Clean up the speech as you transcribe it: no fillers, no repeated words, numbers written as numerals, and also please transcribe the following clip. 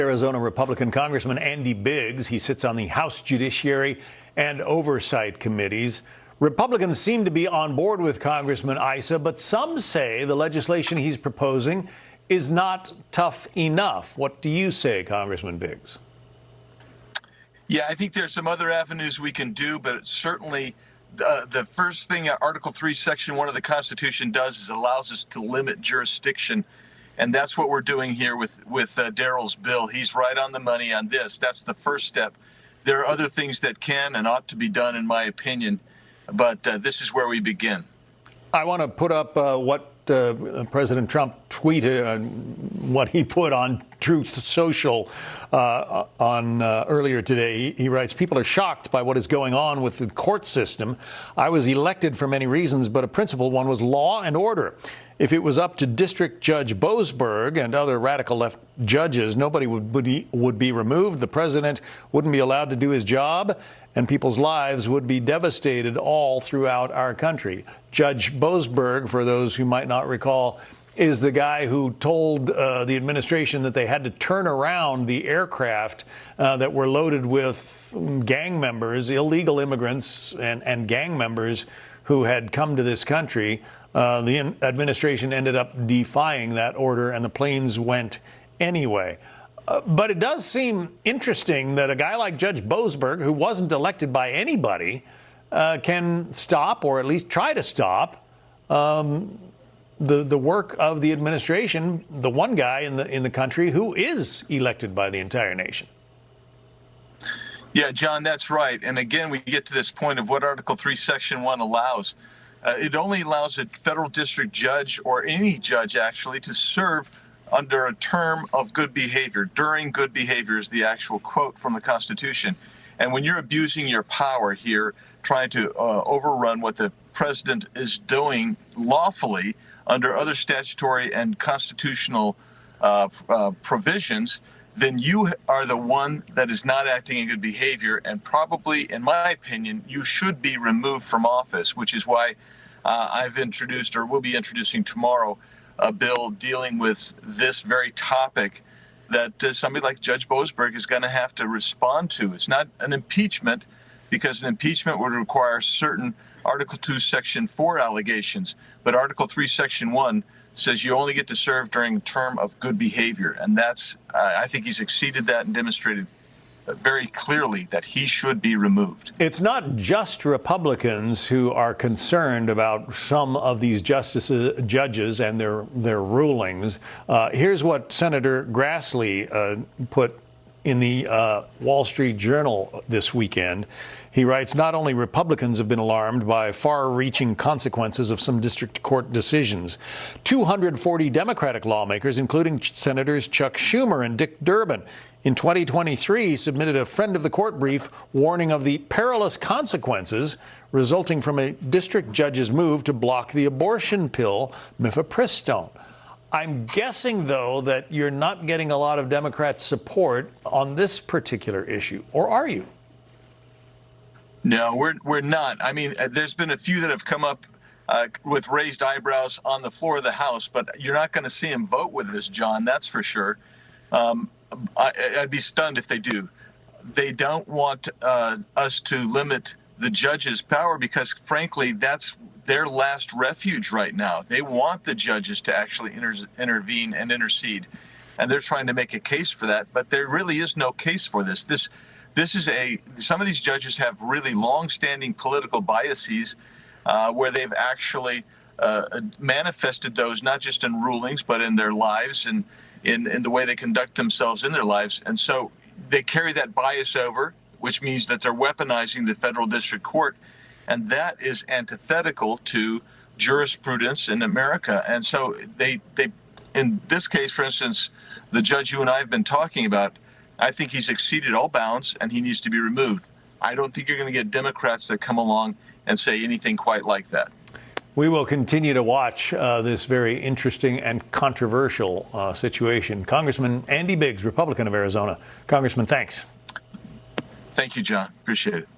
Arizona Republican Congressman Andy Biggs. He sits on the House Judiciary and Oversight Committees. Republicans seem to be on board with Congressman Issa, but some say the legislation he's proposing is not tough enough. What do you say, Congressman Biggs? Yeah, I think there's some other avenues we can do, but certainly the first thing Article 3, Section 1 of the Constitution does is it allows us to limit jurisdiction. And that's what we're doing here with Darrell's bill. He's right on the money on this. That's the first step. There are other things that can and ought to be done, in my opinion, but this is where we begin. I want to put up what President Trump tweeted, what he put on Truth Social earlier today. He writes, "People are shocked by what is going on with the court system. I was elected for many reasons, but a principal one was law and order. If it was up to District Judge Boasberg and other radical left judges, nobody would be removed. The president wouldn't be allowed to do his job, and people's lives would be devastated all throughout our country." Judge Boasberg, for those who might not recall, is the guy who told the administration that they had to turn around the aircraft that were loaded with gang members, illegal immigrants and gang members who had come to this country. The administration ended up defying that order, and the planes went anyway. But it does seem interesting that a guy like Judge Boasberg, who wasn't elected by anybody, can stop, or at least try to stop, the work of the administration, the one guy in the country who is elected by the entire nation. Yeah, John, that's right. And again, we get to this point of what Article 3, Section 1 allows. It only allows a federal district judge, or any judge actually, to serve under a term of good behavior. During good behavior is the actual quote from the Constitution. And when you're abusing your power here, trying to overrun what the president is doing lawfully under other statutory and constitutional provisions, then you are the one that is not acting in good behavior, and probably, in my opinion, you should be removed from office, which is why I've introduced, or will be introducing tomorrow, a bill dealing with this very topic that somebody like Judge Boasberg is going to have to respond to. It's not an impeachment, because an impeachment would require certain Article 2, Section 4 allegations, but Article 3, Section 1 says you only get to serve during a term of good behavior. And that's, I think he's exceeded that and demonstrated very clearly that he should be removed. It's not just Republicans who are concerned about some of these judges and their rulings. Here's what Senator Grassley put in the Wall Street Journal this weekend. He writes, "Not only Republicans have been alarmed by far-reaching consequences of some district court decisions. 240 Democratic lawmakers, including Senators Chuck Schumer and Dick Durbin, in 2023 submitted a friend of the court brief warning of the perilous consequences resulting from a district judge's move to block the abortion pill mifepristone." I'm guessing, though, that you're not getting a lot of Democrat support on this particular issue, or are you? No, we're not. I mean, there's been a few that have come up with raised eyebrows on the floor of the House, but you're not going to see them vote with us, John, that's for sure. I'd be stunned if they do. They don't want us to limit the judges' power because, frankly, that's their last refuge right now. They want the judges to actually intervene and intercede, and they're trying to make a case for that, but there really is no case for this. Some of these judges have really long-standing political biases where they've actually manifested those not just in rulings, but in their lives and in the way they conduct themselves in their lives. And so they carry that bias over, which means that they're weaponizing the federal district court. And that is antithetical to jurisprudence in America. And so they in this case, for instance, the judge you and I have been talking about, I think he's exceeded all bounds and he needs to be removed. I don't think you're going to get Democrats that come along and say anything quite like that. We will continue to watch this very interesting and controversial situation. Congressman Andy Biggs, Republican of Arizona. Congressman, thanks. Thank you, John. Appreciate it.